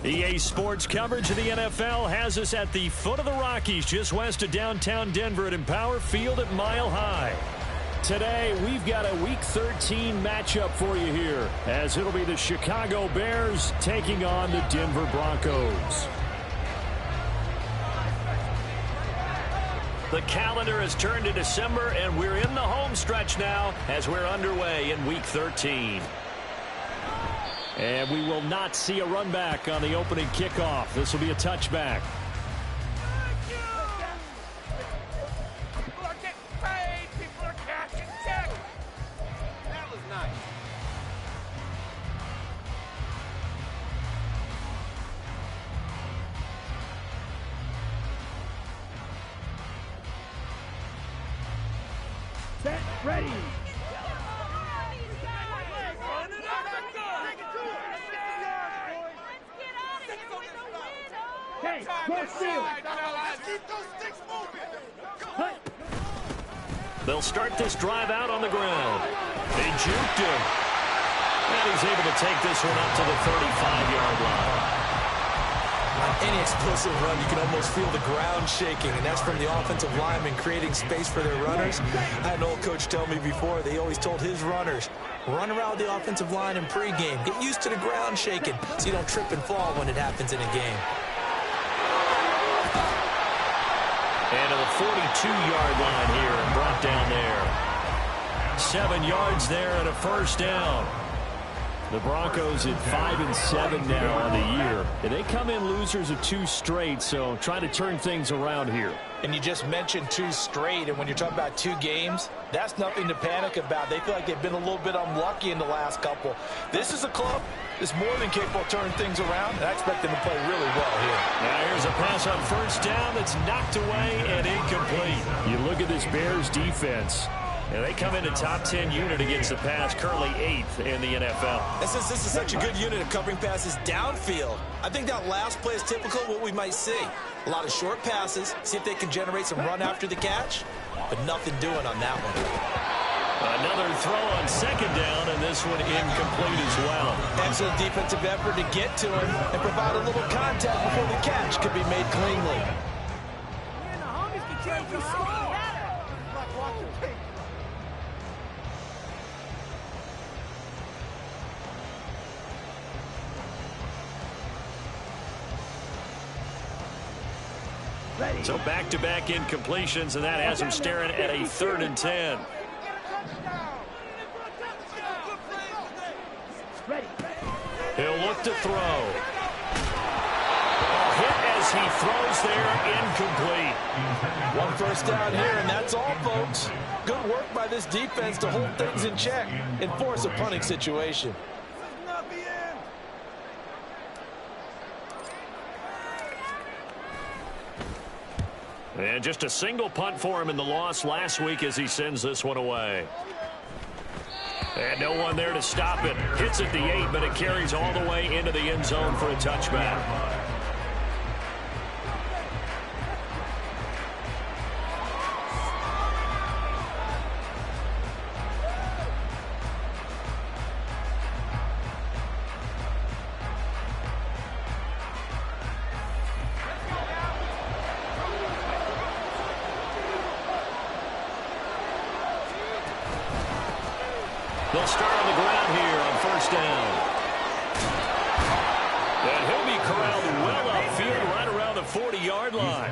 EA Sports coverage of the NFL has us at the foot of the Rockies, just west of downtown Denver at Empower Field at Mile High. Today, we've got a Week 13 matchup for you here, as it'll be the Chicago Bears taking on the Denver Broncos. The calendar has turned to December, and we're in the home stretch now as we're underway in Week 13. And we will not see a run back on the opening kickoff. This will be a touchback. People are getting paid. People are cashing checks. That was nice. Set, ready. They'll start this drive out on the ground. They juked him. And he's able to take this one up to the 35-yard line. On any explosive run, you can almost feel the ground shaking, and that's from the offensive linemen creating space for their runners. I had an old coach tell me before, they always told his runners, run around the offensive line in pregame. Get used to the ground shaking so you don't trip and fall when it happens in a game. And to the 42-yard line here and brought down there. 7 yards there and a first down. The Broncos at 5-7 now on the year. And they come in losers of 2 straight, so trying to turn things around here. And you just mentioned 2 straight, and when you're talking about 2 games, that's nothing to panic about. They feel like they've been a little bit unlucky in the last couple. This is a club that's more than capable of turning things around, and I expect them to play really well here. Now here's a pass on first down that's knocked away and incomplete. You look at this Bears defense. And they come in a top 10 unit against the pass, currently 8th in the NFL. And since this is such a good unit of covering passes downfield, I think that last play is typical of what we might see. A lot of short passes, see if they can generate some run after the catch, but nothing doing on that one. Another throw on second down, and this one incomplete as well. Excellent defensive effort to get to him and provide a little contact before the catch could be made cleanly. So back-to-back incompletions, and that has him staring at a 3rd and 10. He'll look to throw. Hit as he throws there, incomplete. 1 first down here, and that's all, folks. Good work by this defense to hold things in check and force a punting situation. And just a single punt for him in the loss last week as he sends this one away. And no one there to stop it. Hits at the 8, but it carries all the way into the end zone for a touchback. They'll start on the ground here on first down. And he'll be corralled well upfield right around the 40-yard line.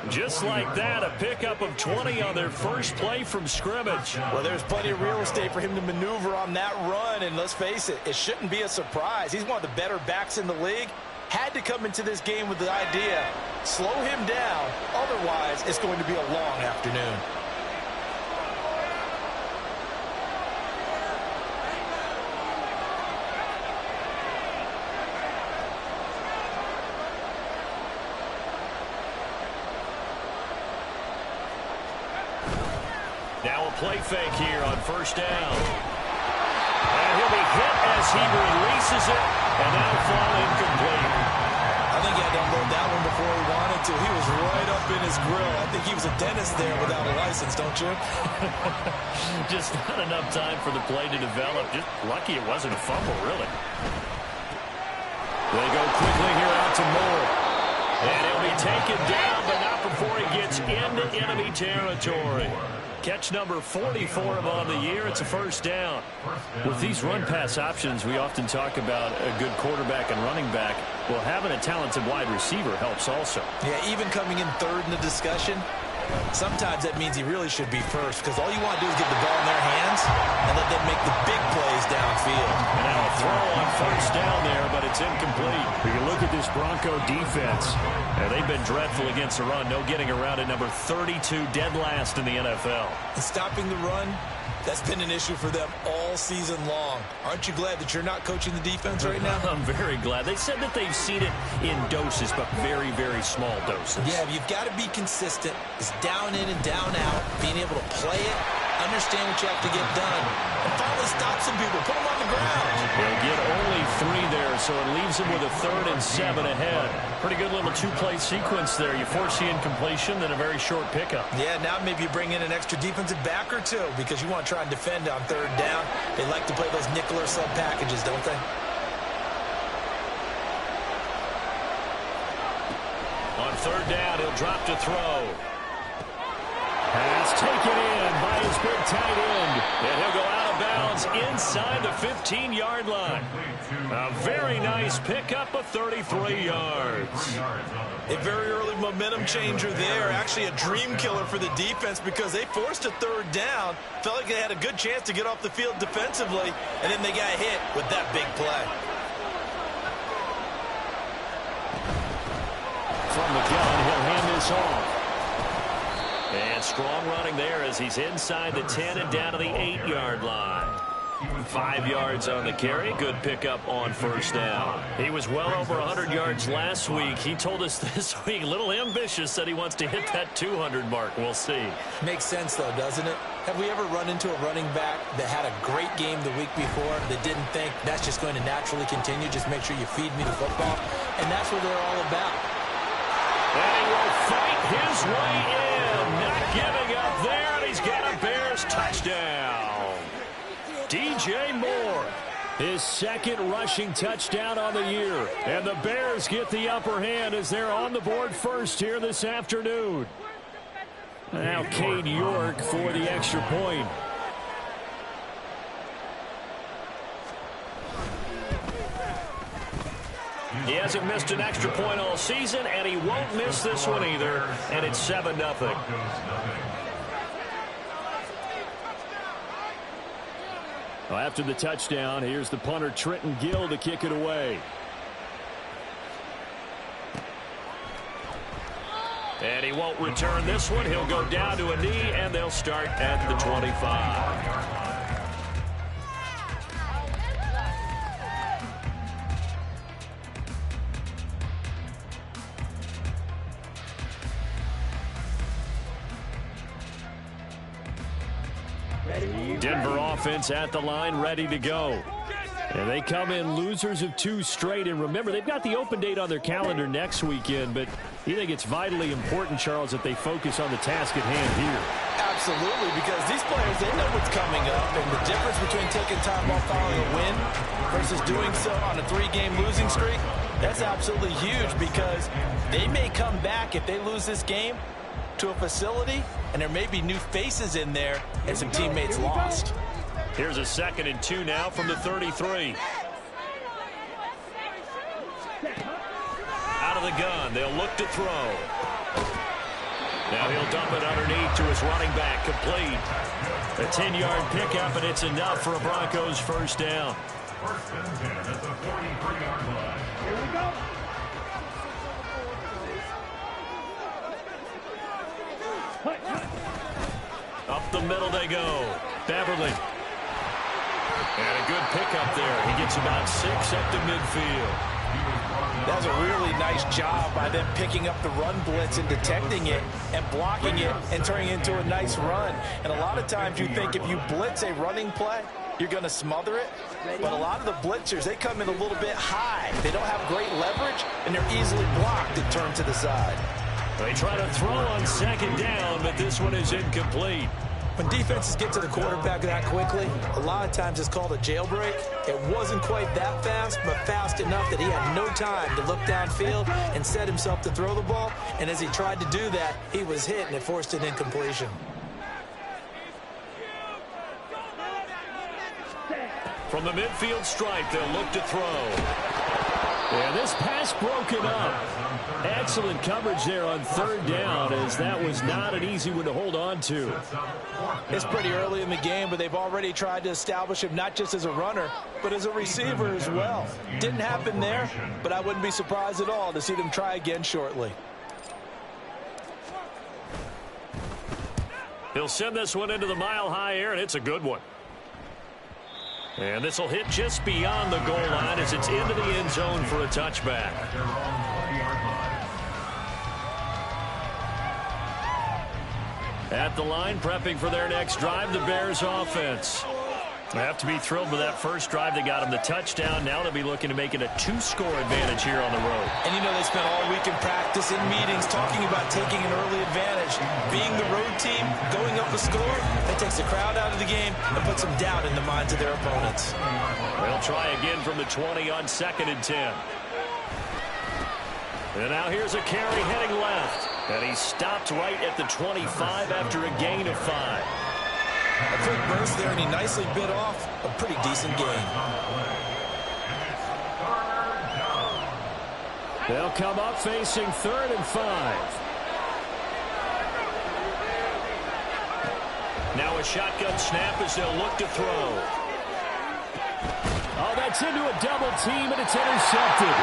Just like that, a pickup of 20 on their first play from scrimmage. Well, there's plenty of real estate for him to maneuver on that run, and let's face it, it shouldn't be a surprise. He's one of the better backs in the league. Had to come into this game with the idea, slow him down, otherwise it's going to be a long afternoon. Now a play fake here on first down. And he'll be hit as he releases it, and that'll fall incomplete. I think he had to unload that one before he wanted to. He was right up in his grill. I think he was a dentist there without a license, don't you? Just not enough time for the play to develop. Just lucky it wasn't a fumble, really. They go quickly here out to Moore. And he'll be taken down, but not before he gets into enemy territory. Catch number 44 of on the year. It's a first down. With these run-pass options, we often talk about a good quarterback and running back. Well, having a talented wide receiver helps also. Yeah, even coming in third in the discussion, sometimes that means he really should be first, because all you want to do is get the ball in their hands and let them make the big plays downfield. And now a throw on first down there, but it's incomplete. You look at this Bronco defense, and they've been dreadful against the run. No getting around at number 32, dead last in the NFL. And stopping the run, that's been an issue for them all season long. Aren't you glad that you're not coaching the defense right now? I'm very glad. They said that they've seen it in doses, but very, very small doses. Yeah, you've got to be consistent. It's down in and down out, being able to play it, understand what you have to get done, and finally stop some people, put them on the ground. They'll get only 3 there, so it leaves them with a 3rd and 7 ahead. Pretty good little 2-play sequence there. You force the incompletion, then a very short pickup. Yeah, now maybe you bring in an extra defensive back or two because you want to try and defend on 3rd down. They like to play those nickel or sub packages, don't they? On 3rd down, he'll drop to throw. Pass taken in by his big tight end. And he'll go out of bounds inside the 15-yard line. A very nice pickup of 33 yards. A very early momentum changer there. Actually a dream killer for the defense because they forced a 3rd down. Felt like they had a good chance to get off the field defensively, and then they got hit with that big play. From the gun, he'll hand this off. And strong running there as he's inside the 10 and down to the 8-yard line. 5 yards on the carry. Good pickup on first down. He was well over 100 yards last week. He told us this week, a little ambitious, said he wants to hit that 200 mark. We'll see. Makes sense, though, doesn't it? Have we ever run into a running back that had a great game the week before that didn't think that's just going to naturally continue? Just make sure you feed me the football. And that's what they're all about. And he will fight his way in. Not giving up there, and he's got a Bears touchdown. DJ Moore, his 2nd rushing touchdown on the year. And the Bears get the upper hand as they're on the board first here this afternoon. Now Cade York for the extra point. He hasn't missed an extra point all season, and he won't miss this one either, and it's 7-0. Well, after the touchdown, here's the punter Trenton Gill to kick it away. And he won't return this one. He'll go down to a knee, and they'll start at the 25. Denver offense at the line, ready to go. And they come in losers of 2 straight. And remember, they've got the open date on their calendar next weekend, but you think it's vitally important, Charles, that they focus on the task at hand here. Absolutely, because these players, they know what's coming up, and the difference between taking time off following a win versus doing so on a 3-game losing streak, that's absolutely huge because they may come back if they lose this game to a facility, and there may be new faces in there and some teammates lost. Here's a 2nd and 2 now from the 33. Out of the gun, they'll look to throw. Now he'll dump it underneath to his running back, complete. A 10-yard pickup, and it's enough for a Broncos first down. First and 10 at the 43-yard line. Here we go. Up the middle they go. Beverly. And a good pickup there. He gets about 6 up to midfield. That's a really nice job by them picking up the run blitz and detecting it and blocking it and turning it into a nice run. And a lot of times you think if you blitz a running play, you're going to smother it. But a lot of the blitzers, they come in a little bit high. They don't have great leverage, and they're easily blocked and turned to the side. They try to throw on second down, but this one is incomplete. When defenses get to the quarterback that quickly, a lot of times it's called a jailbreak. It wasn't quite that fast, but fast enough that he had no time to look downfield and set himself to throw the ball. And as he tried to do that, he was hit, and it forced an incompletion. From the midfield stripe, they'll look to throw. Yeah, this pass broken up. Excellent coverage there on third down, as that was not an easy one to hold on to. It's pretty early in the game, but they've already tried to establish him not just as a runner, but as a receiver as well. Didn't happen there, but I wouldn't be surprised at all to see them try again shortly. He'll send this one into the mile-high air, and it's a good one. And this will hit just beyond the goal line as it's into the end zone for a touchback. At the line, prepping for their next drive, the Bears offense. They have to be thrilled with that first drive. They got them the touchdown. Now they'll be looking to make it a 2-score advantage here on the road. And you know, they spent all week in practice, in meetings, talking about taking an early advantage. Being the road team, going up a score, that takes the crowd out of the game and puts some doubt in the minds of their opponents. They'll try again from the 20 on 2nd and 10. And now here's a carry heading left. And he stopped right at the 25 after a gain of 5. A quick burst there, and he nicely bit off a pretty decent gain. They'll come up facing 3rd and 5. Now a shotgun snap as they'll look to throw. Oh, that's into a double team, and it's intercepted.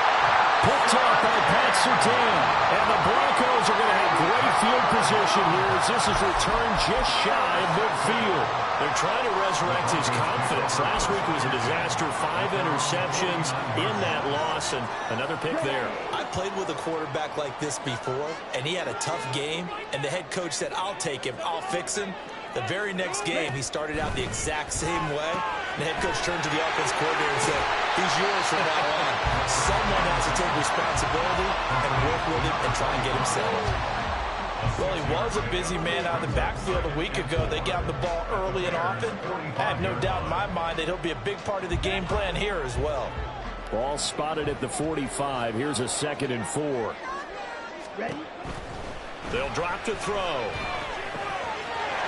Picked off by Pat Surtain. And the Broncos are going to have great field position here as this is returned just shy of midfield. They're trying to resurrect his confidence. Last week was a disaster. 5 interceptions in that loss, and another pick there. I played with a quarterback like this before, and he had a tough game, and the head coach said, I'll take him, I'll fix him. The very next game, he started out the exact same way. The head coach turned to the offense coordinator and said, he's yours from now on. Someone has to take responsibility and work with him and try and get him settled. Well, he was a busy man out of the backfield a week ago. They got the ball early and often. I have no doubt in my mind that he'll be a big part of the game plan here as well. Ball spotted at the 45. Here's a 2nd and 4. Ready? They'll drop to throw.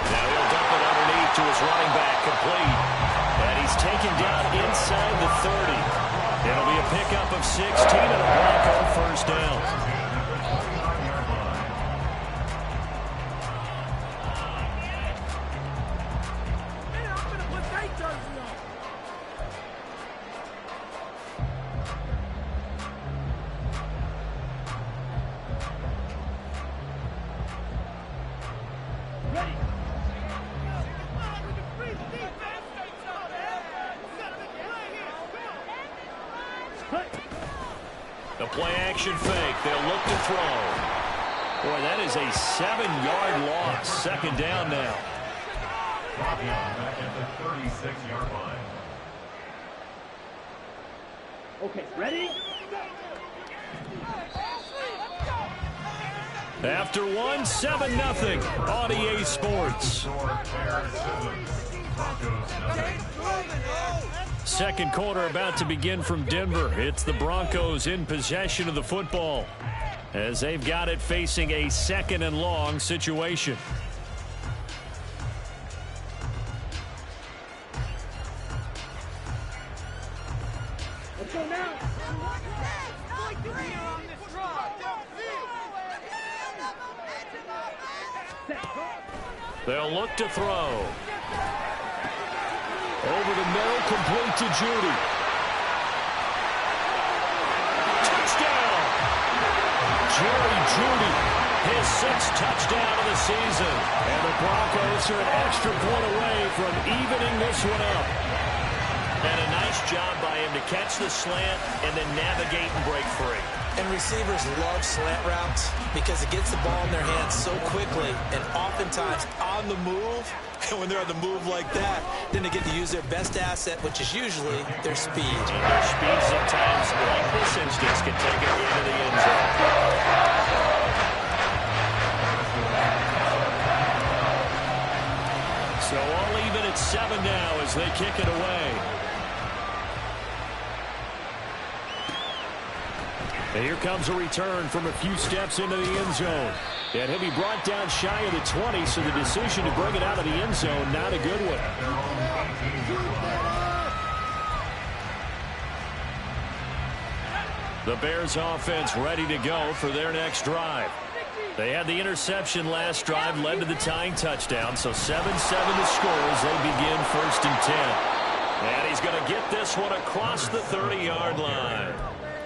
Now he'll dump it underneath to his running back, complete. And he's taken down inside the 30. It'll be a pickup of 16 and a Bronco first down. The play-action fake. They'll look to throw. Boy, that is a 7-yard loss. 2nd down now. Back at the 36-yard line. Okay, ready? After one, 7-0 on EA Sports. Second quarter about to begin from Denver. It's the Broncos in possession of the football as they've got it facing a 2nd and long situation. Let's go now. They'll look to throw. Over the middle, complete to Judy. Touchdown! Jerry Judy, his 6th touchdown of the season. And the Broncos are an extra point away from evening this one up. And a nice job by him to catch the slant and then navigate and break free. And receivers love slant routes because it gets the ball in their hands so quickly and oftentimes on the move. And when they're on the move like that, then they get to use their best asset, which is usually their speed. And their speed sometimes, like this instance, can take it into the end zone. So all even at 7 now as they kick it away. And here comes a return from a few steps into the end zone. And he'll be brought down shy of the 20, so the decision to bring it out of the end zone, not a good one. The Bears offense ready to go for their next drive. They had the interception last drive, led to the tying touchdown, so 7-7 to score as they begin 1st and 10. And he's going to get this one across the 30-yard line.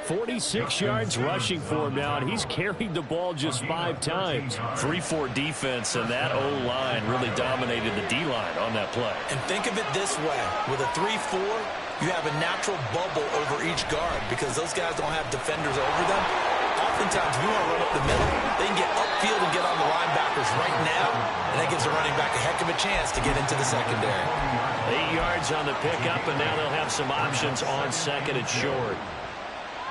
46 yards rushing for him now, and he's carried the ball just 5 times. 3-4 defense, and that O-line really dominated the D-line on that play. And think of it this way. With a 3-4, you have a natural bubble over each guard because those guys don't have defenders over them. Oftentimes, if you want to run up the middle, they can get upfield and get on the linebackers right now, and that gives the running back a heck of a chance to get into the secondary. 8 yards on the pickup, and now they'll have some options on 2nd and short.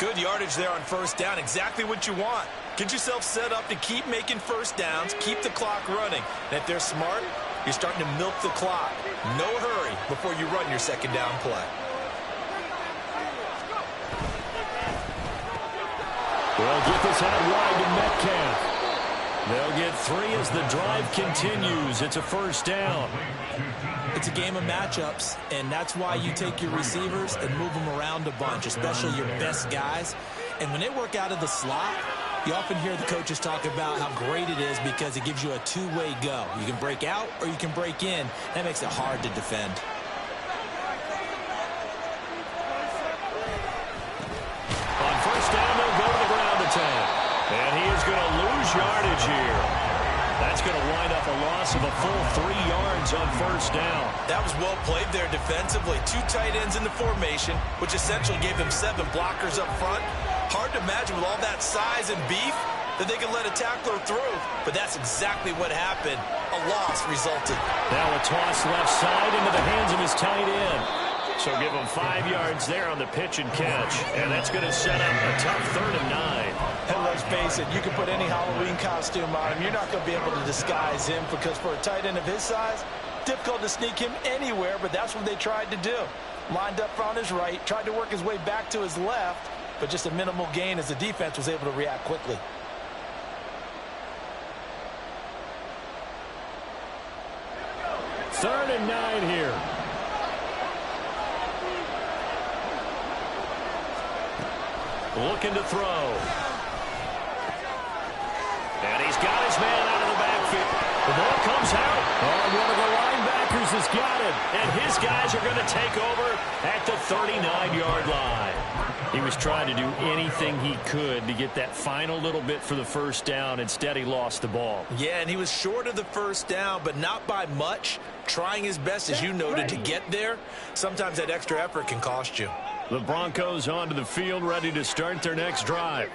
Good yardage there on 1st down. Exactly what you want. Get yourself set up to keep making 1st downs, keep the clock running. And if they're smart, you're starting to milk the clock. No hurry before you run your 2nd down play. They'll get this out wide to Metcalf. They'll get 3 as the drive continues. It's a 1st down. It's a game of matchups, and that's why you take your receivers and move them around a bunch, especially your best guys. And when they work out of the slot, you often hear the coaches talk about how great it is because it gives you a two-way go. You can break out or you can break in. That makes it hard to defend. On 1st down, they'll go to the ground attack. And he is going to lose yardage here. That's going to wind up a loss of a full 3 yards on 1st down. That was well played there defensively. 2 tight ends in the formation, which essentially gave them 7 blockers up front. Hard to imagine with all that size and beef that they can let a tackler through. But that's exactly what happened. A loss resulted. Now a toss left side into the hands of his tight end. So give him 5 yards there on the pitch and catch. And that's going to set up a tough 3rd and 9. And let's face it, you can put any Halloween costume on him. You're not going to be able to disguise him because for a tight end of his size, difficult to sneak him anywhere, but that's what they tried to do. Lined up on his right, tried to work his way back to his left, but just a minimal gain as the defense was able to react quickly. Third and 9 here. Looking to throw. And he's got his man out of the backfield. The ball comes out. Oh, one of the linebackers has got it. And his guys are going to take over at the 39-yard line. He was trying to do anything he could to get that final little bit for the 1st down. Instead, he lost the ball. Yeah, and he was short of the 1st down, but not by much. Trying his best, as you noted, to get there. Sometimes that extra effort can cost you. The Broncos onto the field, ready to start their next drive.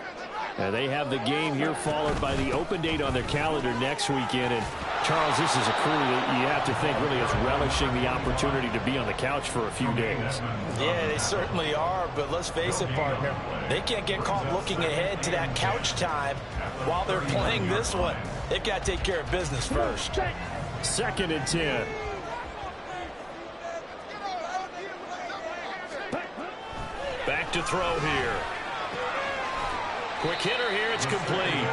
And they have the game here followed by the open date on their calendar next weekend. And, Charles, this is a crew that you have to think really is relishing the opportunity to be on the couch for a few days. Yeah, they certainly are, but let's face it, partner. They can't get caught looking ahead to that couch time while they're playing this one. They've got to take care of business first. 2nd and 10. Back to throw here. Quick hitter here, it's complete.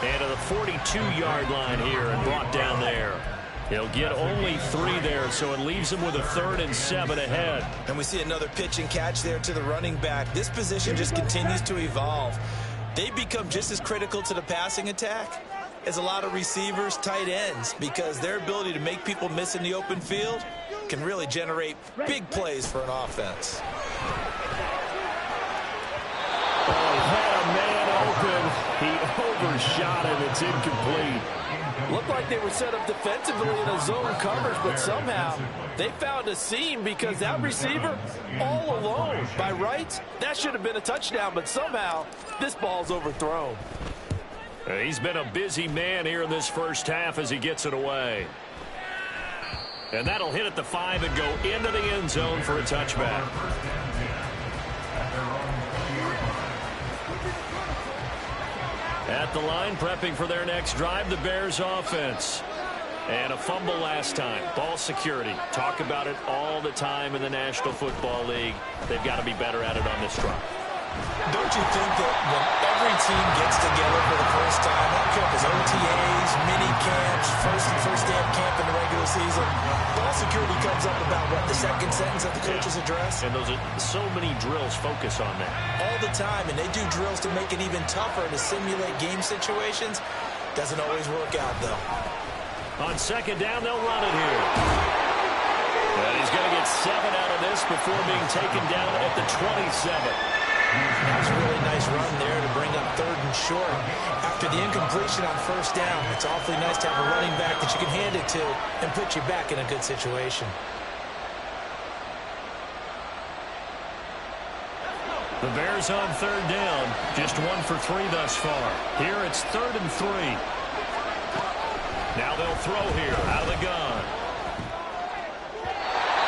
And to the 42-yard line here and brought down there. He'll get only 3 there, so it leaves him with a 3rd and 7 ahead. And we see another pitch and catch there to the running back. This position just continues to evolve. They become just as critical to the passing attack as a lot of receivers, tight ends, because their ability to make people miss in the open field can really generate big plays for an offense. Oh, he had a man open. He overshot him. It's incomplete. Looked like they were set up defensively in a zone coverage, but somehow they found a seam because that receiver all alone. By rights, that should have been a touchdown, but somehow this ball's overthrown. He's been a busy man here in this first half as he gets it away. And that'll hit at the 5 and go into the end zone for a touchback. At the line, prepping for their next drive, the Bears offense. And a fumble last time. Ball security. Talk about it all the time in the National Football League. They've got to be better at it on this drive. Don't you think that when every team gets together for the first time, I don't care if it's OTAs, mini camps, first day of camp in the regular season, ball security comes up about, what, the second sentence of the coach's address? And those are so many drills focus on that. All the time, and they do drills to make it even tougher to simulate game situations. Doesn't always work out, though. On second down, they'll run it here. And he's going to get 7 out of this before being taken down at the 27. That was a really nice run there to bring up 3rd and short. After the incompletion on first down, it's awfully nice to have a running back that you can hand it to and put you back in a good situation. The Bears on 3rd down, just 1 for 3 thus far. Here it's 3rd and 3. Now they'll throw here out of the gun.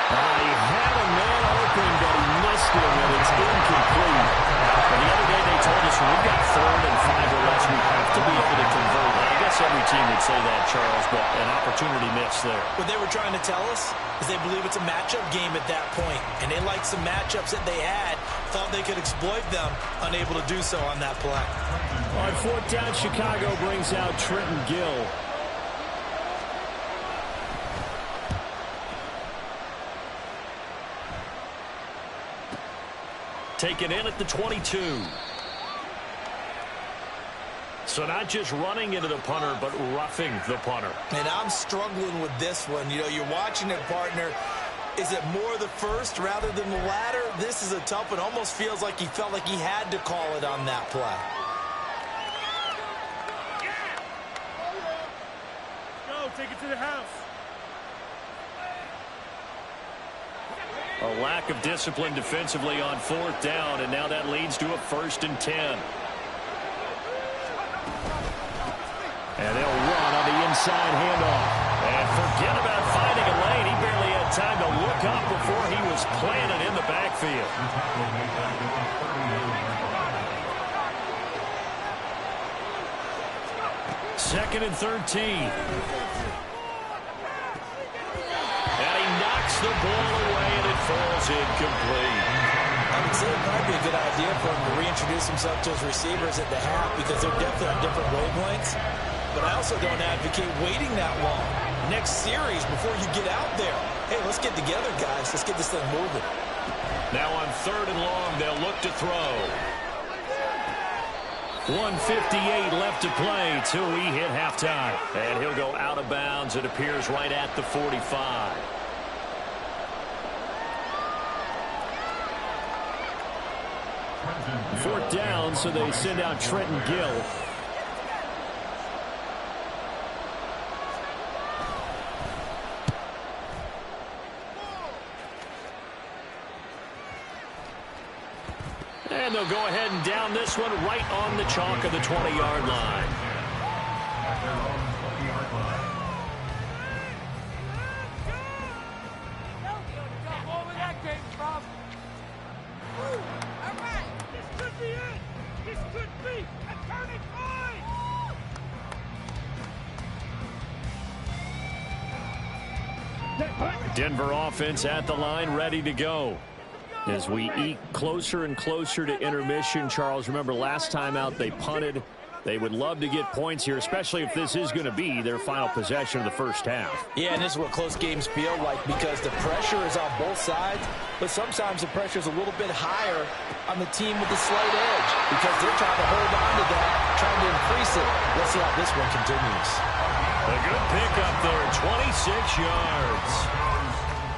He had a man open, but he missed him, and it's incomplete. And the other day they told us when we've got 3rd and 5 or less, we have to be able to convert. I guess every team would say that, Charles, but an opportunity missed there. What they were trying to tell us is they believe it's a matchup game at that point, and they liked some matchups that they had, thought they could exploit them, unable to do so on that play. On 4th down, Chicago brings out Trenton Gill. Taken in at the 22. So not just running into the punter, but roughing the punter. And I'm struggling with this one. You know, you're watching it, partner. Is it more the first rather than the latter? This is a tough one. Almost feels like he felt like he had to call it on that play. Go, take it to the house. A lack of discipline defensively on 4th down, and now that leads to a 1st and 10. And they'll run on the inside handoff. And forget about finding a lane. He barely had time to look up before he was planted in the backfield. Second and 13. And he knocks the ball away, and it falls incomplete. I would say it might be a good idea for him to reintroduce himself to his receivers at the half because they're definitely on different wavelengths. But I also don't advocate waiting that long. Next series before you get out there. Hey, let's get together, guys. Let's get this thing moving. Now on 3rd and long, they'll look to throw. 1:58 left to play till we hit halftime. And he'll go out of bounds. It appears right at the 45. Fourth down, so they send out Trenton Gill. And they'll go ahead and down this one right on the chalk of the 20-yard line. At their own 20-yard line. All of that game, Bob. All right, this could be it. This could be a turning point. Denver offense at the line, ready to go. As we eke closer and closer to intermission, Charles, remember last time out they punted. They would love to get points here, especially if this is going to be their final possession of the first half. Yeah, and this is what close games feel like because the pressure is on both sides, but sometimes the pressure is a little bit higher on the team with the slight edge because they're trying to hold on to that, trying to increase it. Let's see how this one continues. A good pickup there, 26 yards.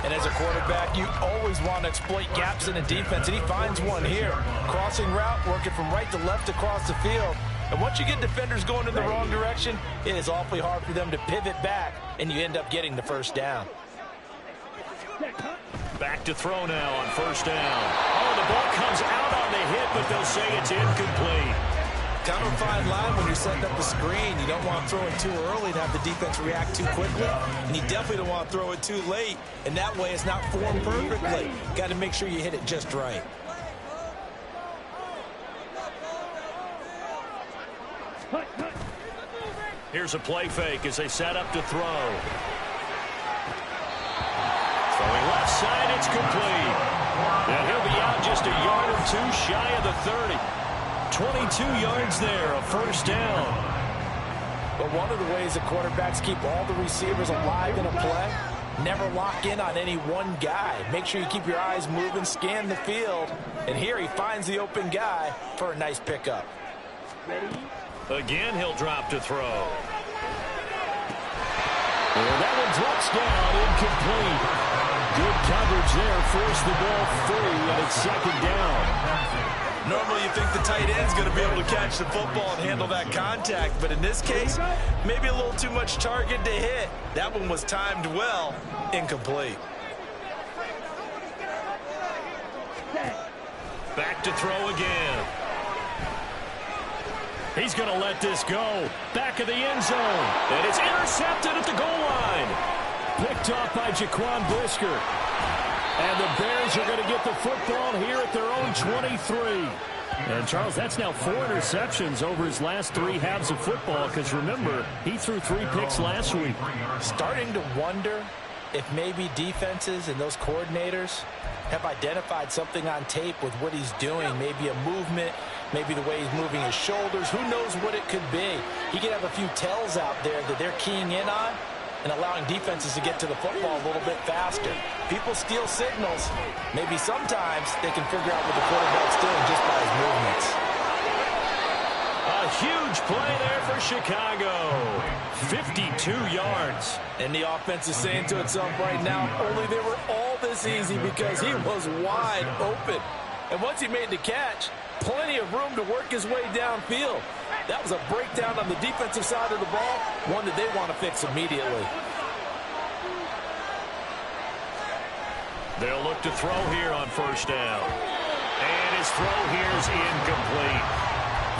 And as a quarterback, you always want to exploit gaps in the defense, and he finds one here. Crossing route, working from right to left across the field. And once you get defenders going in the wrong direction, it is awfully hard for them to pivot back, and you end up getting the first down. Back to throw now on first down. Oh, the ball comes out on the hit, but they'll say it's incomplete. Kind of a fine line when you're setting up the screen. You don't want to throw it too early to have the defense react too quickly, and you definitely don't want to throw it too late, and that way it's not formed perfectly. Got to make sure you hit it just right. Here's a play fake as they set up to throw. Throwing left side, it's complete. And he'll be out just a yard or two shy of the 30. 22 yards there, a first down. But one of the ways that quarterbacks keep all the receivers alive in a play, never lock in on any one guy. Make sure you keep your eyes moving, scan the field. And here he finds the open guy for a nice pickup. Again, he'll drop to throw. And that one drops down, incomplete. Good coverage there, forced the ball free, and it's second down. Normally you think the tight end's going to be able to catch the football and handle that contact, but in this case, maybe a little too much target to hit. That one was timed well, incomplete. Back to throw again. He's going to let this go. Back of the end zone. And it's intercepted at the goal line. Picked off by Jaquan Brisker. And the Bears are going to get the football here at their own 23. And, Charles, that's now 4 interceptions over his last 3 halves of football because, remember, he threw 3 picks last week. Starting to wonder if maybe defenses and those coordinators have identified something on tape with what he's doing, maybe a movement, maybe the way he's moving his shoulders. Who knows what it could be? He could have a few tells out there that they're keying in on and allowing defenses to get to the football a little bit faster. People steal signals. Maybe sometimes they can figure out what the quarterback's doing just by his movements. A huge play there for Chicago. 52 yards. And the offense is saying to itself right now, only they were all this easy because he was wide open. And once he made the catch, plenty of room to work his way downfield. That was a breakdown on the defensive side of the ball, one that they want to fix immediately. They'll look to throw here on first down. And his throw here is incomplete.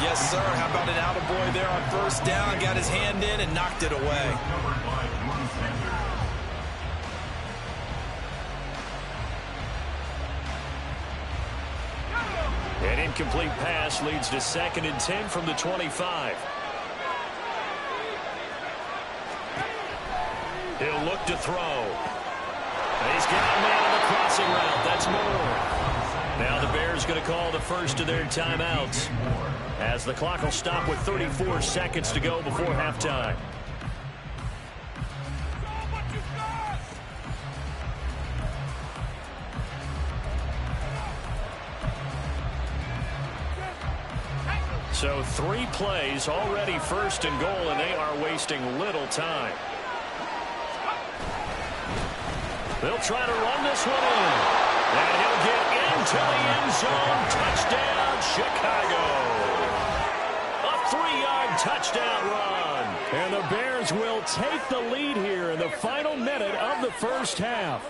Yes, sir. How about an attaboy there on first down? Got his hand in and knocked it away. An incomplete pass leads to 2nd and 10 from the 25. He'll look to throw. And he's got a man on the crossing route. That's Moore. Now the Bears going to call the first of their timeouts as the clock will stop with 34 seconds to go before halftime. So 3 plays, already 1st and goal, and they are wasting little time. They'll try to run this one in. And he'll get into the end zone. Touchdown, Chicago. A 3-yard touchdown run. And the Bears will take the lead here in the final minute of the first half.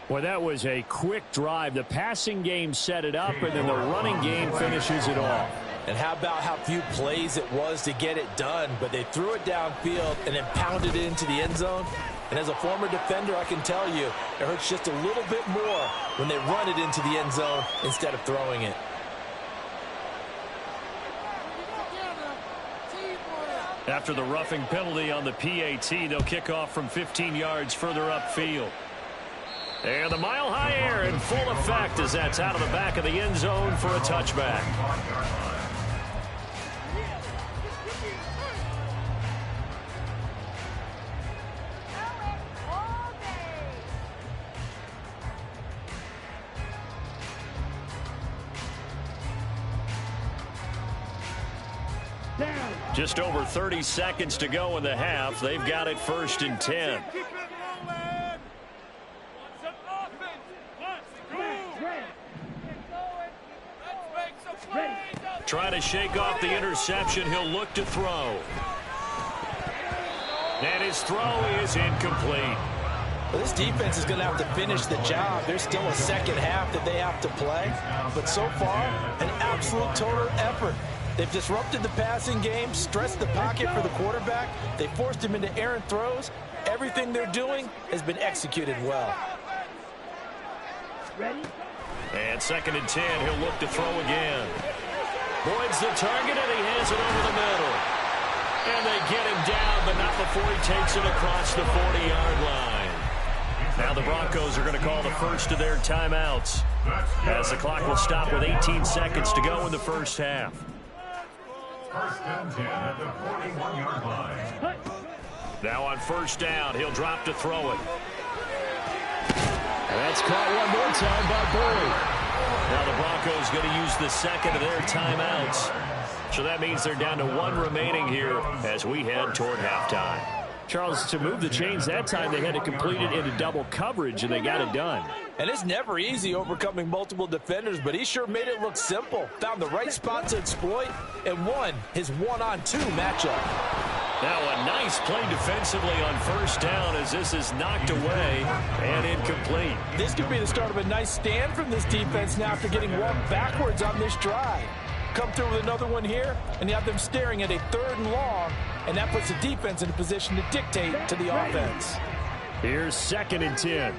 Well, that was a quick drive. The passing game set it up, and then the running game finishes it off. And how about how few plays it was to get it done, but they threw it downfield and then pounded it into the end zone. And as a former defender, I can tell you, it hurts just a little bit more when they run it into the end zone instead of throwing it. After the roughing penalty on the PAT, they'll kick off from 15 yards further upfield. And the mile-high air in full effect as that's out of the back of the end zone for a touchback. Just over 30 seconds to go in the half. They've got it 1st and 10. Trying to shake off the interception. He'll look to throw. And his throw is incomplete. Well, this defense is going to have to finish the job. There's still a second half that they have to play. But so far, an absolute total effort. They've disrupted the passing game, stressed the pocket for the quarterback. They forced him into errant throws. Everything they're doing has been executed well. Ready? And 2nd and 10, he'll look to throw again. Boyd's the target, and he hands it over the middle. And they get him down, but not before he takes it across the 40-yard line. Now the Broncos are going to call the first of their timeouts, as the clock will stop with 18 seconds to go in the first half. 1st and 10 at the 41-yard line. Now on 1st down, he'll drop to throw it. And that's caught one more time by Boyd. Now the Broncos going to use the second of their timeouts. So that means they're down to 1 remaining here as we head toward halftime. Charles, to move the chains that time, they had to complete it into double coverage, and they got it done. And it's never easy overcoming multiple defenders, but he sure made it look simple. Found the right spot to exploit and won his 1-on-2 matchup. Now a nice play defensively on 1st down as this is knocked away and incomplete. This could be the start of a nice stand from this defense now after getting walked backwards on this drive. Come through with another one here, and you have them staring at a 3rd and long, and that puts the defense in a position to dictate to the offense. Here's 2nd and 10.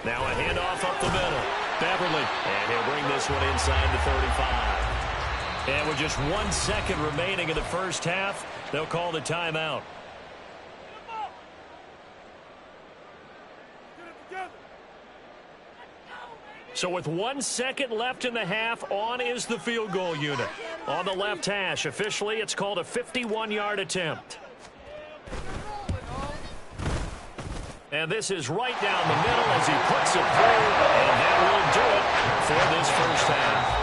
Now a handoff up the middle. Beverly, and he'll bring this one inside the 35. And with just 1 second remaining in the first half, they'll call the timeout. So with 1 second left in the half, on is the field goal unit. On the left hash, officially it's called a 51-yard attempt. And this is right down the middle as he puts it through, and that will do it for this first half.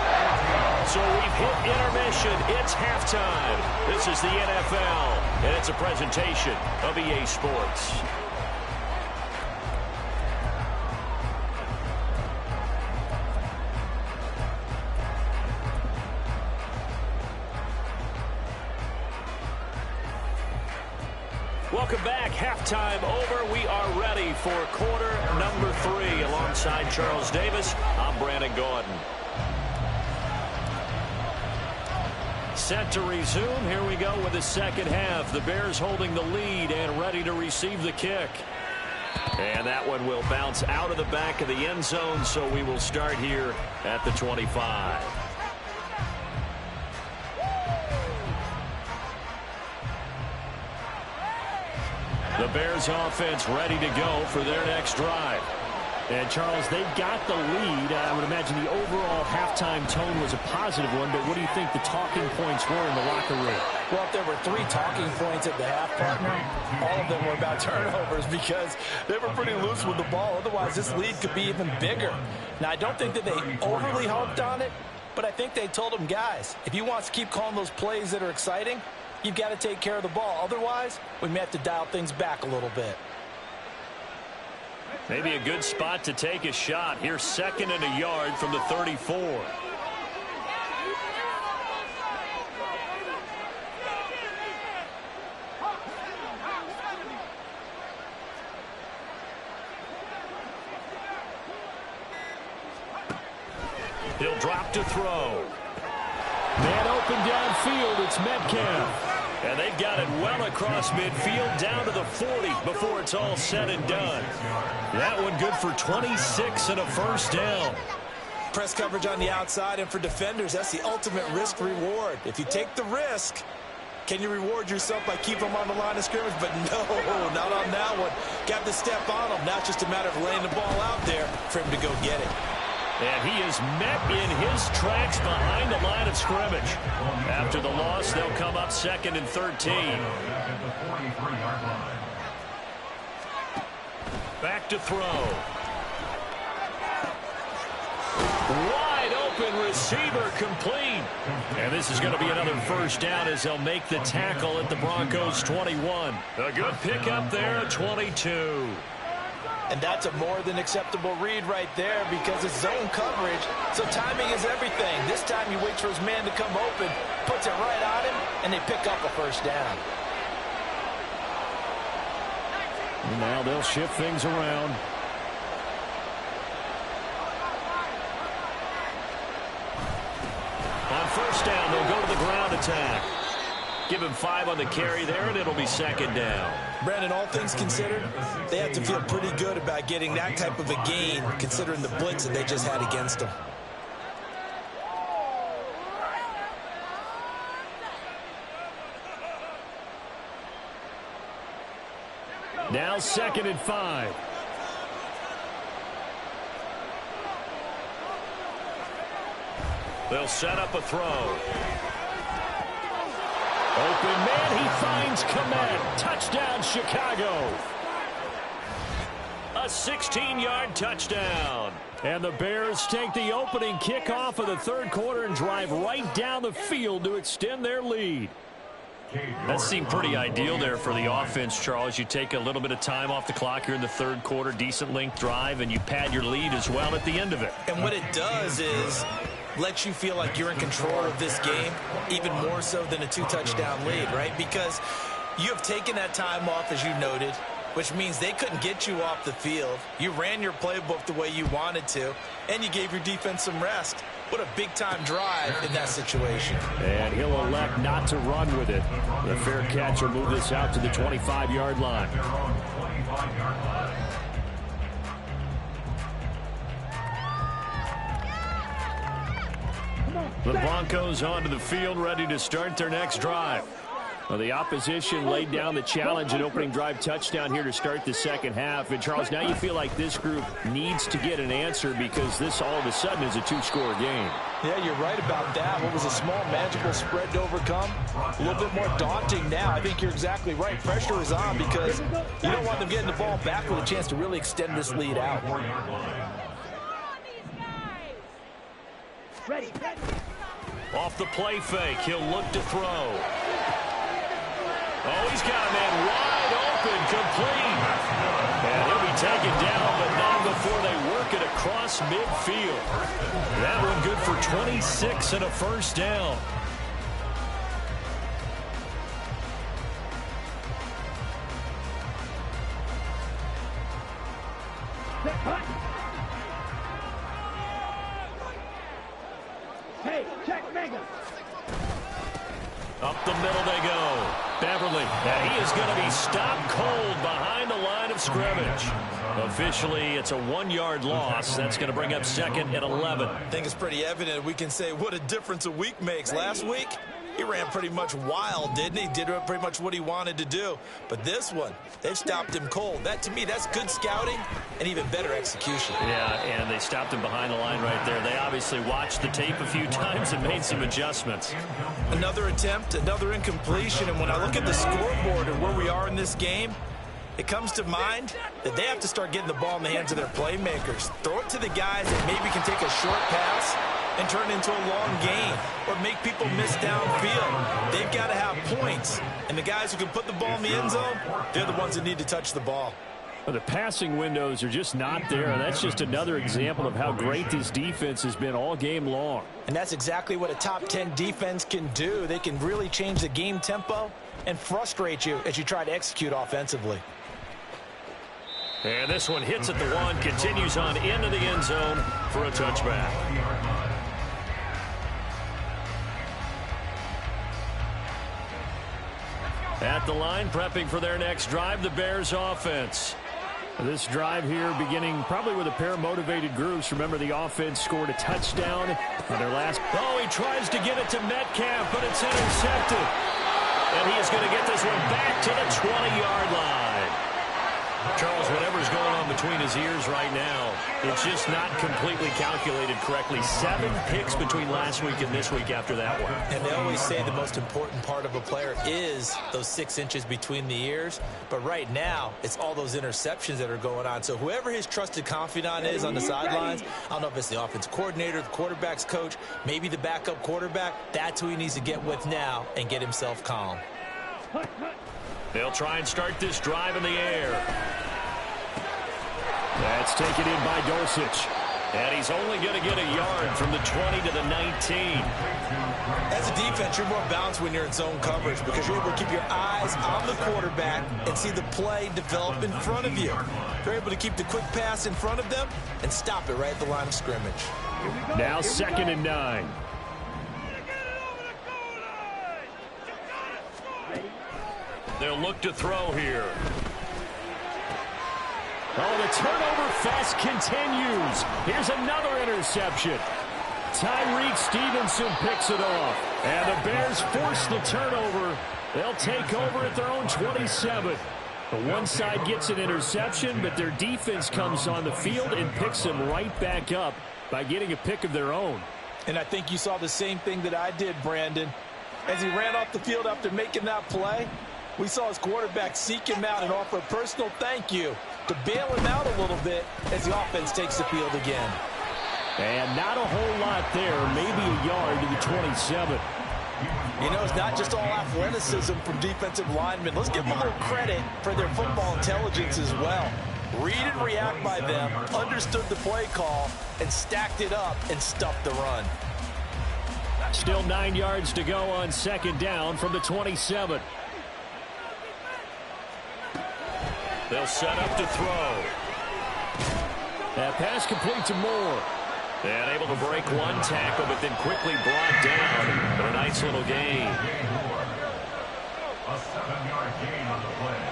So we've hit intermission. It's halftime. This is the NFL, and it's a presentation of EA Sports. Welcome back. Halftime over. We are ready for quarter number 3. Alongside Charles Davis, I'm Brandon Gordon. Set to resume. Here we go with the second half. The Bears holding the lead and ready to receive the kick. And that one will bounce out of the back of the end zone, so we will start here at the 25. The Bears offense ready to go for their next drive. And, Charles, they've got the lead. I would imagine the overall halftime tone was a positive one, but what do you think the talking points were in the locker room? Well, if there were 3 talking points at the half, partner, all of them were about turnovers because they were pretty loose with the ball. Otherwise, this lead could be even bigger. Now, I don't think that they overly harped on it, but I think they told them, guys, if you want to keep calling those plays that are exciting, you've got to take care of the ball. Otherwise, we may have to dial things back a little bit. Maybe a good spot to take a shot. Here's 2nd and a yard from the 34. He'll drop to throw. Man open downfield, it's Metcalf. And they've got it well across midfield down to the 40 before it's all said and done. That one good for 26 and a first down. Press coverage on the outside, and for defenders, that's the ultimate risk reward. If you take the risk, can you reward yourself by keeping them on the line of scrimmage? But no, not on that one. Got to step on them. Now it's just a matter of laying the ball out there for him to go get it. And he is met in his tracks behind the line of scrimmage. After the loss, they'll come up 2nd and 13. Back to throw. Wide open receiver complete. And this is going to be another first down as they'll make the tackle at the Broncos 21. A good pickup there at 22. And that's a more than acceptable read right there because it's zone coverage, so timing is everything. This time he waits for his man to come open, puts it right on him, and they pick up a first down. And now they'll shift things around. On first down, they'll go to the ground attack. Give him 5 on the carry there, and it'll be second down. Brandon, all things considered, they have to feel pretty good about getting that type of a gain, considering the blitz that they just had against them. Now 2nd and 5. They'll set up a throw. Open man, he finds Kmet. Touchdown, Chicago. A 16-yard touchdown. And the Bears take the opening kickoff of the third quarter and drive right down the field to extend their lead. That seemed pretty ideal there for the offense, Charles. You take a little bit of time off the clock here in the third quarter, decent length drive, and you pad your lead as well at the end of it. And what it does is let you feel like you're in control of this game, even more so than a 2-touchdown lead, right? Because you have taken that time off, as you noted, which means they couldn't get you off the field. You ran your playbook the way you wanted to, and you gave your defense some rest. What a big-time drive in that situation. And he'll elect not to run with it. The fair catch will move this out to the 25-yard line. The Broncos onto the field, ready to start their next drive. Well, the opposition laid down the challenge and opening drive touchdown here to start the second half. And, Charles, now you feel like this group needs to get an answer because this all of a sudden is a 2-score game. Yeah, you're right about that. What was a small, magical spread to overcome? A little bit more daunting now. I think you're exactly right. Pressure is on because you don't want them getting the ball back with a chance to really extend this lead out. Ready. Off the play fake, he'll look to throw. Oh, he's got a man wide open, complete. And he'll be taken down, but not before they work it across midfield. That one good for 26 and a first down. Hey, check Mega. Up the middle they go. Beverly, and he is going to be stopped cold behind the line of scrimmage. Officially, it's a 1-yard loss. That's going to bring up 2nd and 11. I think it's pretty evident we can say what a difference a week makes. Last week, he ran pretty much wild, didn't he? Did pretty much what he wanted to do. But this one, they've stopped him cold. That, to me, that's good scouting and even better execution. Yeah, and they stopped him behind the line right there. They obviously watched the tape a few times and made some adjustments. Another attempt, another incompletion. And when I look at the scoreboard and where we are in this game, it comes to mind that they have to start getting the ball in the hands of their playmakers. Throw it to the guys that maybe can take a short pass and turn it into a long gain or make people miss downfield. They've got to have points. And the guys who can put the ball in the end zone, they're the ones that need to touch the ball. Well, the passing windows are just not there. And that's just another example of how great this defense has been all game long. And that's exactly what a top 10 defense can do. They can really change the game tempo and frustrate you as you try to execute offensively. And this one hits at the 1, continues on into the end zone for a touchback. At the line, prepping for their next drive, the Bears offense. This drive here beginning probably with a pair of motivated groups. Remember, the offense scored a touchdown on their last. Oh, he tries to get it to Metcalf, but it's intercepted. And he is going to get this one back to the 20-yard line. Charles, whatever's going on between his ears right now, it's just not completely calculated correctly. 7 picks between last week and this week after that one. And they always say the most important part of a player is those 6 inches between the ears. But right now, it's all those interceptions that are going on. So whoever his trusted confidant is on the sidelines, I don't know if it's the offense coordinator, the quarterback's coach, maybe the backup quarterback, that's who he needs to get with now and get himself calm. They'll try and start this drive in the air. That's taken in by Dulcich. And he's only going to get a yard from the 20 to the 19. As a defense, you're more balanced when you're in zone coverage because you're able to keep your eyes on the quarterback and see the play develop in front of you. You're able to keep the quick pass in front of them and stop it right at the line of scrimmage. Now 2nd and 9. They'll look to throw here. Oh, the turnover fest continues. Here's another interception. Tyreek Stevenson picks it off. And the Bears force the turnover. They'll take over at their own 27. The one side gets an interception, but their defense comes on the field and picks them right back up by getting a pick of their own. And I think you saw the same thing that I did, Brandon. As he ran off the field after making that play, we saw his quarterback seek him out and offer a personal thank you to bail him out a little bit as the offense takes the field again. And not a whole lot there, maybe a yard to the 27. You know, it's not just all athleticism from defensive linemen. Let's give them a little credit for their football intelligence as well. Read and react by them, understood the play call, and stacked it up and stuffed the run. Still 9 yards to go on 2nd down from the 27. They'll set up to throw. That pass complete to Moore. And able to break one tackle, but then quickly brought down. But a nice little gain. A 7-yard gain on the play.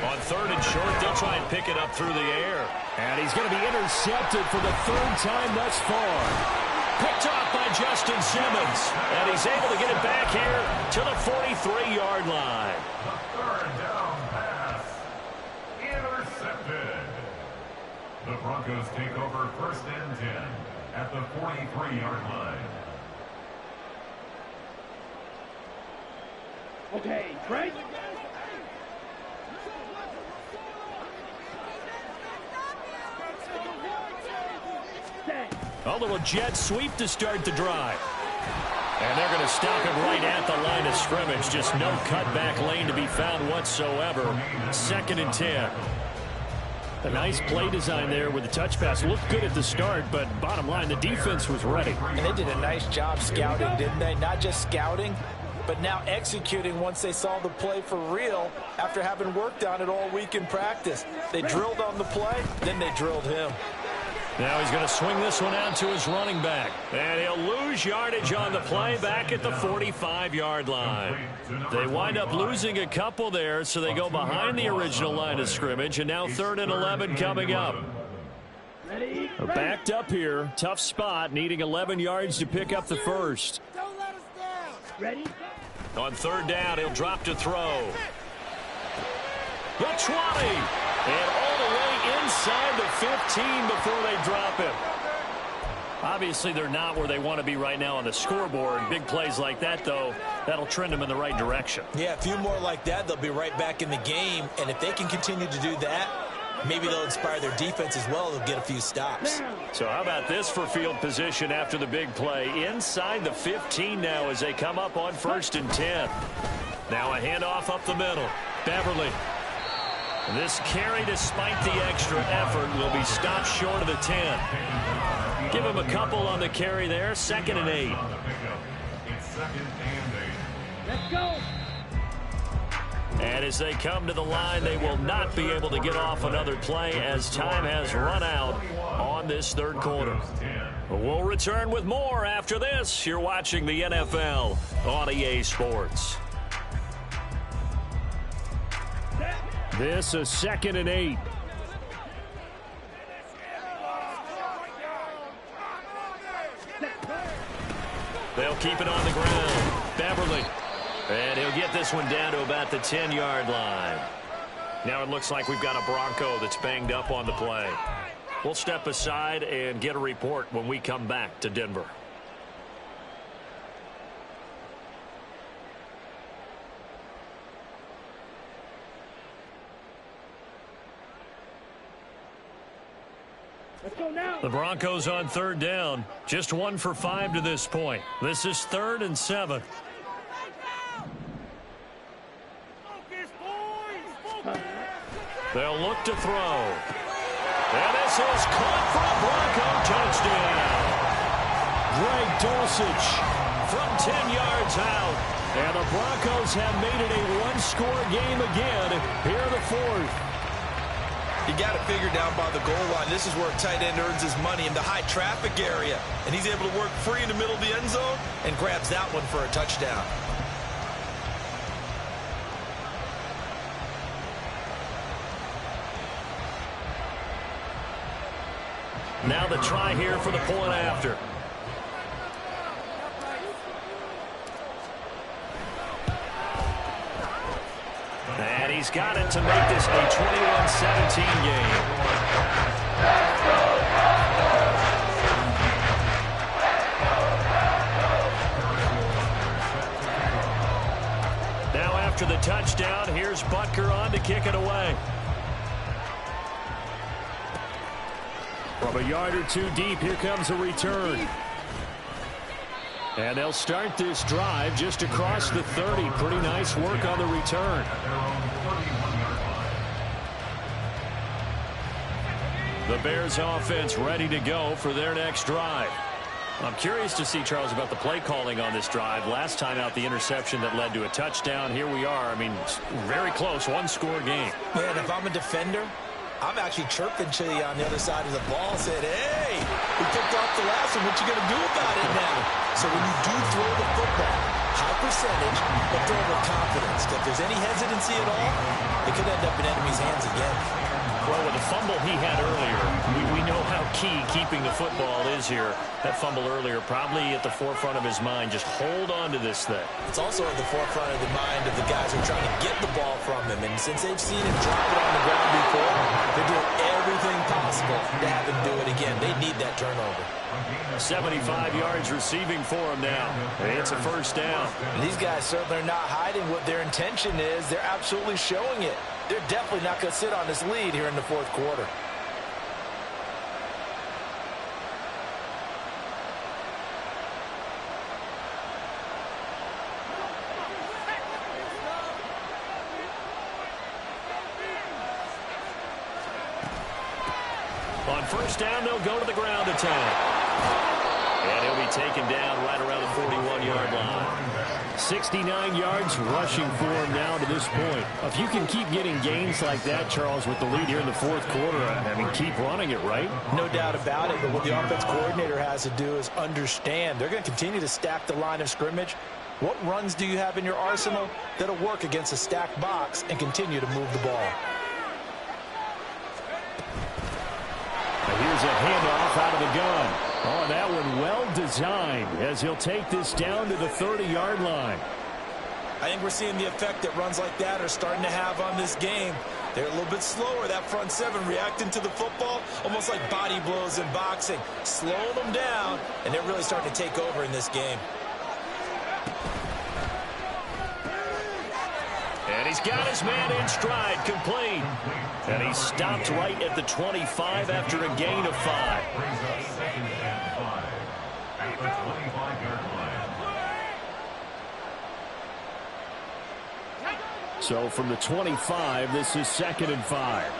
On 3rd and short, they'll try and pick it up through the air. And he's going to be intercepted for the 3rd time thus far. Picked off by Justin Simmons. And he's able to get it back here to the 43-yard line. The 3rd down pass. Intercepted. The Broncos take over 1st and 10 at the 43-yard line. Okay, Trey. A little jet sweep to start the drive. And they're going to stop it right at the line of scrimmage. Just no cutback lane to be found whatsoever. 2nd and 10. A nice play design there with the touch pass. Looked good at the start, but bottom line, the defense was ready. And they did a nice job scouting, didn't they? Not just scouting, but now executing once they saw the play for real after having worked on it all week in practice. They drilled on the play, then they drilled him. Now he's going to swing this one out to his running back. And he'll lose yardage on the play back at the 45-yard line. They wind up losing a couple there, so they go behind the original line of scrimmage. And now 3rd and 11 coming up. Backed up here. Tough spot, needing 11 yards to pick up the first. Don't let us down. Ready? On 3rd down, he'll drop to throw. The 20. And all the way inside the 15 before they drop him. Obviously, they're not where they want to be right now on the scoreboard. Big plays like that, though, that'll trend them in the right direction. Yeah, a few more like that, they'll be right back in the game. And if they can continue to do that, maybe they'll inspire their defense as well. They'll get a few stops. So how about this for field position after the big play? Inside the 15 now as they come up on 1st and 10. Now a handoff up the middle. Beverly. This carry, despite the extra effort, will be stopped short of the 10. Give him a couple on the carry there. 2nd and 8. It's 2nd and 8. Let's go. And as they come to the line, they will not be able to get off another play as time has run out on this 3rd quarter. We'll return with more after this. You're watching the NFL on EA Sports. This is 2nd and 8. They'll keep it on the ground. Beverly. And he'll get this one down to about the 10-yard line. Now it looks like we've got a Bronco that's banged up on the play. We'll step aside and get a report when we come back to Denver. Let's go now. The Broncos on 3rd down. Just 1 for 5 to this point. This is 3rd and 7. Focus, boys. Focus. They'll look to throw. And this is caught for a Bronco touchdown. Greg Dulcich from 10 yards out. And the Broncos have made it a one-score game again here in the fourth. You got it figured down by the goal line. This is where a tight end earns his money, in the high traffic area. And he's able to work free in the middle of the end zone and grabs that one for a touchdown. Now the try here for the point after. And he's got it to make this a 21-17 game. Now after the touchdown, here's Butker on to kick it away. From a yard or two deep, here comes a return. And they'll start this drive just across the 30. Pretty nice work on the return. The Bears offense ready to go for their next drive. I'm curious to see, Charles, about the play calling on this drive. Last time out, the interception that led to a touchdown. Here we are. I mean, very close, one-score game. Man, if I'm a defender, I'm actually chirping to you on the other side of the ball, said, hey, we picked off the last one. What you going to do about it now? So when you do throw the football, high percentage, but throw it with confidence. If there's any hesitancy at all, it could end up in enemy's hands again. Well, with the fumble he had earlier, we know how key keeping the football is here. That fumble earlier probably at the forefront of his mind. Just hold on to this thing. It's also at the forefront of the mind of the guys who are trying to get the ball from him. And since they've seen him drop it on the ground before, they're doing everything possible to have him do it again. They need that turnover. 75 yards receiving for him now. It's a first down. And these guys certainly are not hiding what their intention is. They're absolutely showing it. They're definitely not going to sit on this lead here in the fourth quarter. On first down, they'll go to the ground attack. And he'll be taken down right around the 41-yard line. 69 yards rushing for him now to this point. If you can keep getting gains like that, Charles, with the lead here in the fourth quarter, I mean, keep running it, right? No doubt about it, but what the offense coordinator has to do is understand they're going to continue to stack the line of scrimmage. What runs do you have in your arsenal that'll work against a stacked box and continue to move the ball? Here's a handoff out of the gun. Oh, that one well designed as he'll take this down to the 30-yard line. I think we're seeing the effect that runs like that are starting to have on this game. They're a little bit slower, that front seven, reacting to the football, almost like body blows in boxing, slowing them down, and they're really starting to take over in this game. And he's got his man in stride, complete. And he stopped right at the 25 after a gain of 5. Brings up 2nd and 5 at the 25-yard line. So from the 25, this is 2nd and 5.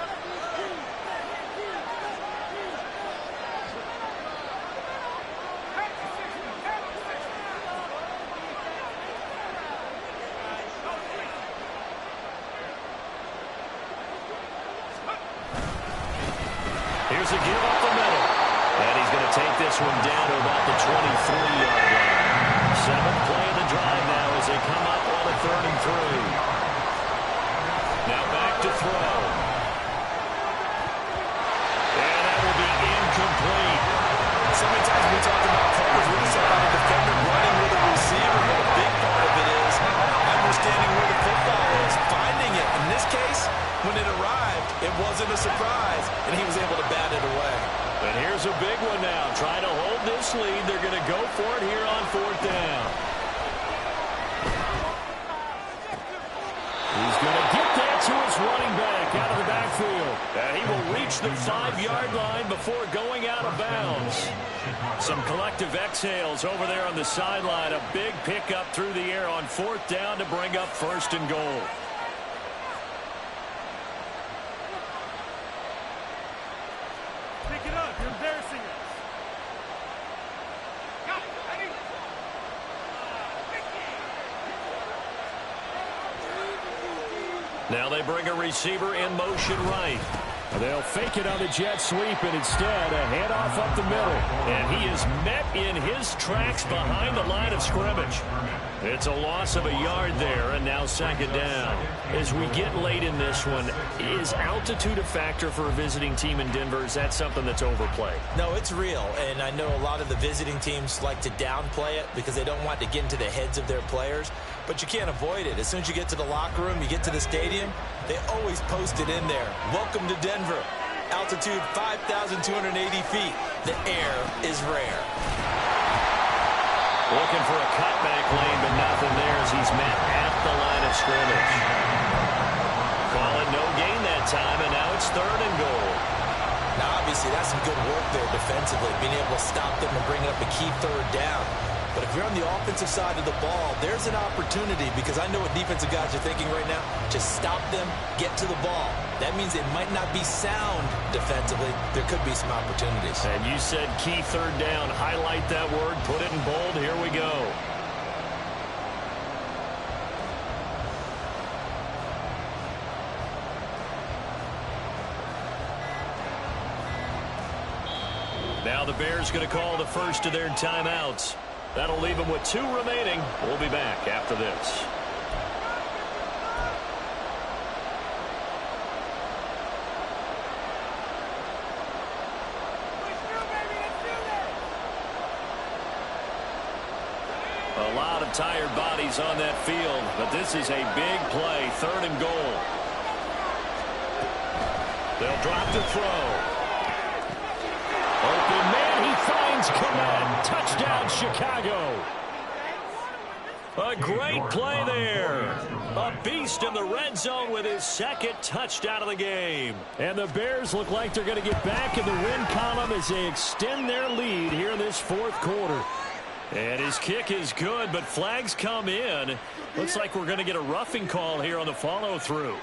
Here's a give up the middle. And he's going to take this one down to about the 23-yard line. 7th play of the drive now as they come up on a 3rd and 3. Now back to throw. And that will be incomplete. So many times we talk about coverage, we just talk about a defender running with a receiver, but a big part of it is understanding where the football is, finding it. In this case, when it arrived, it wasn't a surprise, and he was able to bat it away. And here's a big one now. Trying to hold this lead. They're going to go for it here on 4th down. He's going to get that to his running back out of the backfield. And he will reach the 5-yard line before going out of bounds. Some collective exhales over there on the sideline. A big pickup through the air on 4th down to bring up 1st and goal. Now they bring a receiver in motion right. They'll fake it on the jet sweep, and instead a handoff up the middle. And he is met in his tracks behind the line of scrimmage. It's a loss of a yard there, and now second down. As we get late in this one, is altitude a factor for a visiting team in Denver? Is that something that's overplayed? No, it's real, and I know a lot of the visiting teams like to downplay it because they don't want to get into the heads of their players, but you can't avoid it. As soon as you get to the locker room, you get to the stadium, they always post it in there. Welcome to Denver. Altitude 5,280 feet. The air is rare. Looking for a cutback lane, but nothing there as he's met at the line of scrimmage. Call it no gain that time, and now it's 3rd and goal. Now, obviously, that's some good work there defensively, being able to stop them and bring up a key 3rd down. But if you're on the offensive side of the ball, there's an opportunity because I know what defensive guys are thinking right now. Just stop them, get to the ball. That means it might not be sound defensively. There could be some opportunities. And you said key 3rd down. Highlight that word. Put it in bold. Here we go. Now the Bears going to call the first of their timeouts. That'll leave them with 2 remaining. We'll be back after this. A lot of tired bodies on that field, but this is a big play. 3rd and goal. They'll drop the throw. Open man, he finds Kmet. Touchdown, Chicago. A great play there. A beast in the red zone with his 2nd touchdown of the game. And the Bears look like they're going to get back in the win column as they extend their lead here in this 4th quarter. And his kick is good, but flags come in. Looks like we're going to get a roughing call here on the follow-through.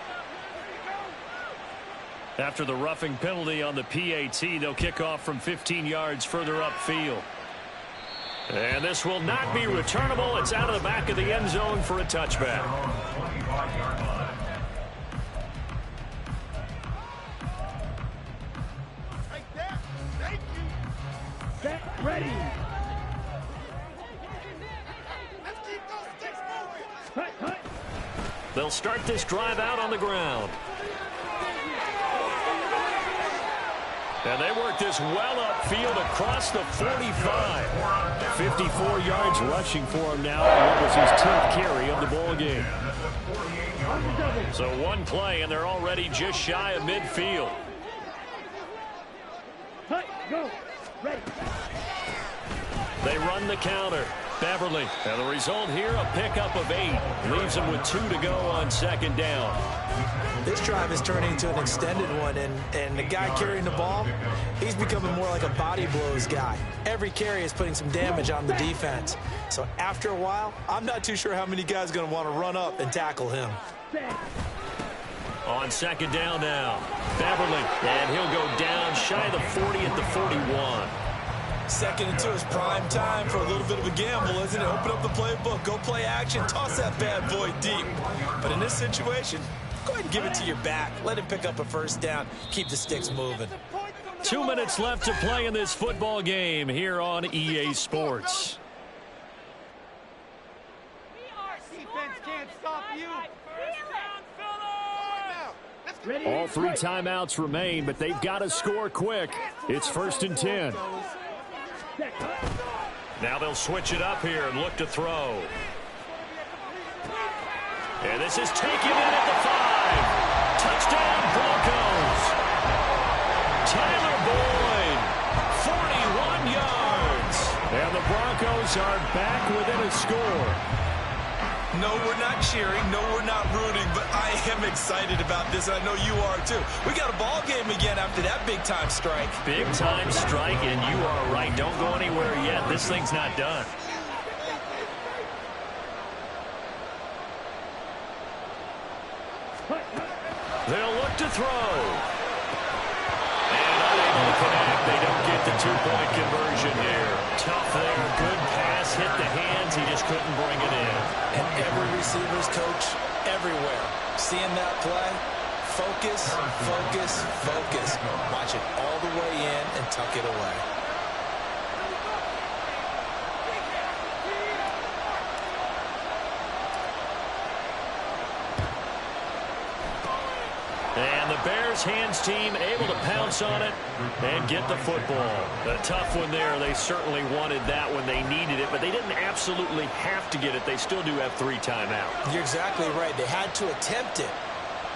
After the roughing penalty on the PAT, they'll kick off from 15 yards further upfield. And this will not be returnable. It's out of the back of the end zone for a touchback. Get ready. They'll start this drive out on the ground. And they work this well upfield across the 45. 54 yards rushing for him now. That was his 10th carry of the ball game. So 1 play, and they're already just shy of midfield. Go. Ready. They run the counter. Beverly. And the result here, a pickup of 8. Leaves them with 2 to go on 2nd down. This drive is turning into an extended one, and the guy carrying the ball, he's becoming more like a body blows guy. Every carry is putting some damage on the defense. So after a while, I'm not too sure how many guys are going to want to run up and tackle him. On 2nd down now. Beverly. And he'll go down shy of the 40 at the 41. 2nd and 2 is prime time for a little bit of a gamble, isn't it? Open up the playbook, go play action, toss that bad boy deep. But in this situation, go ahead and give it to your back. Let him pick up a 1st down. Keep the sticks moving. 2 minutes left to play in this football game here on EA Sports. Defense can't stop you. All 3 timeouts remain, but they've got to score quick. It's 1st and 10. Now they'll switch it up here and look to throw. And this is taken in at the 5. Touchdown, Broncos. Tyler Boyd, 41 yards. And the Broncos are back within a score. No, we're not cheering. No, we're not rooting. But I am excited about this. I know you are, too. We got a ball game again after that big-time strike. Big-time strike, and you are right. Don't go anywhere yet. This thing's not done. They'll look to throw. And unable to connect. They don't get the 2-point conversion here. Tough there. Good pass. Hit the hands. He just couldn't bring it in. And every receiver's coach everywhere seeing that play. Focus, focus, focus. Watch it all the way in and tuck it away. And the Bears hands team able to pounce on it and get the football. A tough one there. They certainly wanted that when they needed it, but they didn't absolutely have to get it. They still do have 3 timeouts. You're exactly right. They had to attempt it.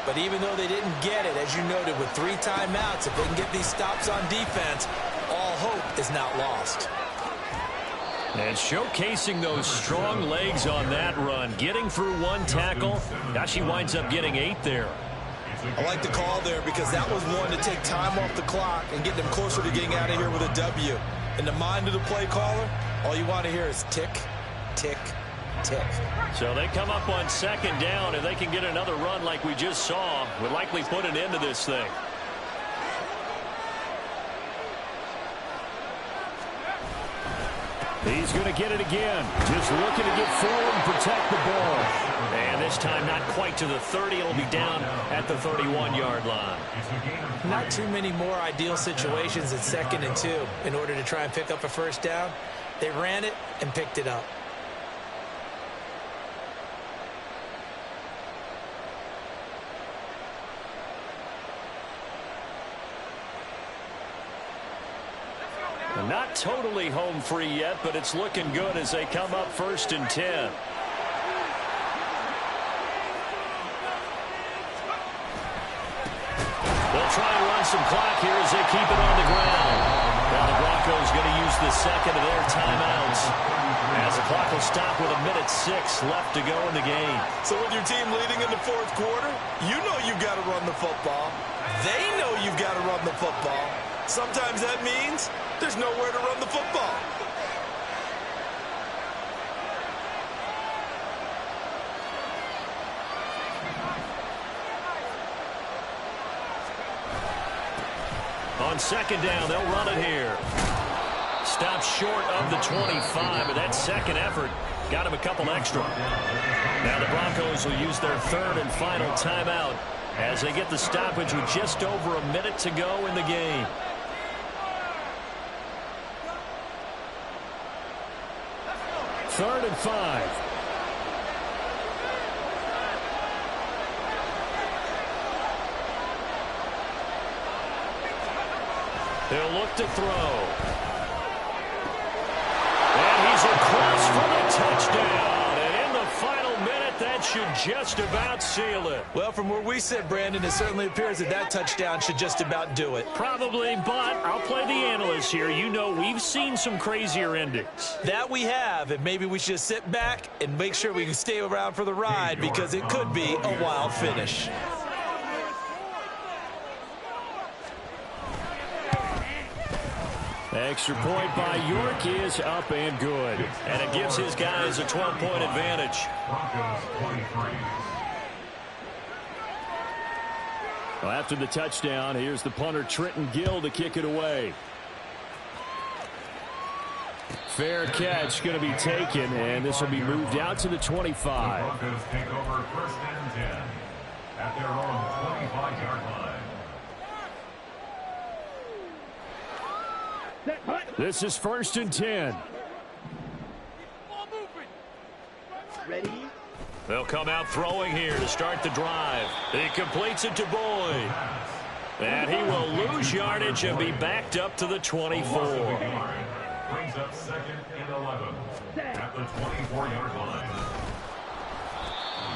But even though they didn't get it, as you noted, with 3 timeouts, if they can get these stops on defense, all hope is not lost. And showcasing those strong legs on that run. Getting through 1 tackle. Now she winds up getting 8 there. I like the call there because that was one to take time off the clock and get them closer to getting out of here with a W. In the mind of the play caller, all you want to hear is tick, tick, tick. So they come up on 2nd down. If they can get another run like we just saw, would likely put an end to this thing. He's going to get it again. Just looking to get forward and protect the ball. And this time not quite to the 30. It'll be down at the 31-yard line. Not too many more ideal situations at 2nd and 2 in order to try and pick up a 1st down. They ran it and picked it up. Not totally home free yet, but it's looking good as they come up 1st and 10. They'll try and run some clock here as they keep it on the ground. Now the Broncos going to use the 2nd of their timeouts as the clock will stop with 1:06 left to go in the game. So with your team leading in the 4th quarter, you know you've got to run the football. They know you've got to run the football. Sometimes that means there's nowhere to run the football. On 2nd down, they'll run it here. Stopped short of the 25, but that 2nd effort got him a couple extra. Now the Broncos will use their 3rd and final timeout as they get the stoppage with just over 1 minute to go in the game. Third and 5. They'll look to throw. And he's across for the touchdown. And in the final minute, that should just about seal it. Well, from where we sit, Brandon, it certainly appears that that touchdown should just about do it. Probably, but I'll play the analyst here. You know we've seen some crazier endings. That we have, and maybe we should sit back and make sure we can stay around for the ride because it could be a wild finish. Extra point by York is up and good. And it gives his guys a 12-point advantage. Well, after the touchdown, here's the punter Trenton Gill to kick it away. Fair catch going to be taken, and this will be moved out to the 25. The Broncos take over 1st and 10 at their own 25-yard line. This is 1st and 10. Ready? They'll come out throwing here to start the drive. He completes it to Boyd. And he will lose yardage and be backed up to the 24. Brings up 2nd and 11 at the 24-yard line.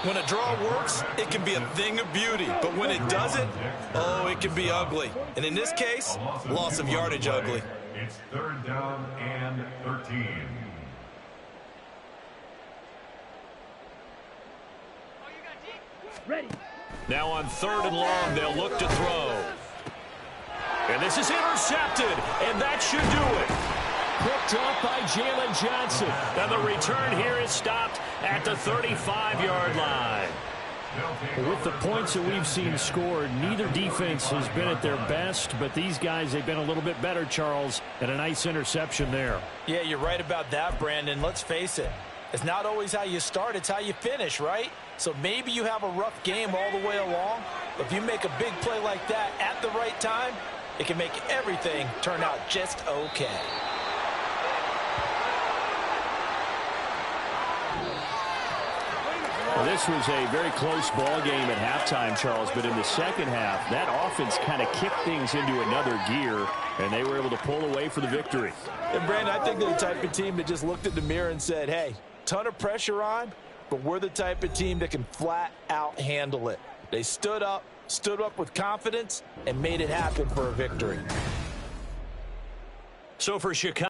When a draw works, it can be a thing of beauty. But when it doesn't, oh, it can be ugly. And in this case, loss of yardage ugly. It's 3rd down and 13. Ready? Now on 3rd and long, they'll look to throw. And this is intercepted, and that should do it. Picked up by Jalen Johnson. And the return here is stopped at the 35-yard line. With the points that we've seen scored, neither defense has been at their best, but these guys, they've been a little bit better, Charles, and a nice interception there. Yeah, you're right about that, Brandon. Let's face it. It's not always how you start, it's how you finish, right? So maybe you have a rough game all the way along, but if you make a big play like that at the right time, it can make everything turn out just okay. Well, this was a very close ball game at halftime, Charles, but in the second half, that offense kind of kicked things into another gear, and they were able to pull away for the victory. And, Brandon, I think they're the type of team that just looked in the mirror and said, hey, ton of pressure on, but we're the type of team that can flat out handle it. They stood up with confidence, and made it happen for a victory. So for Chicago,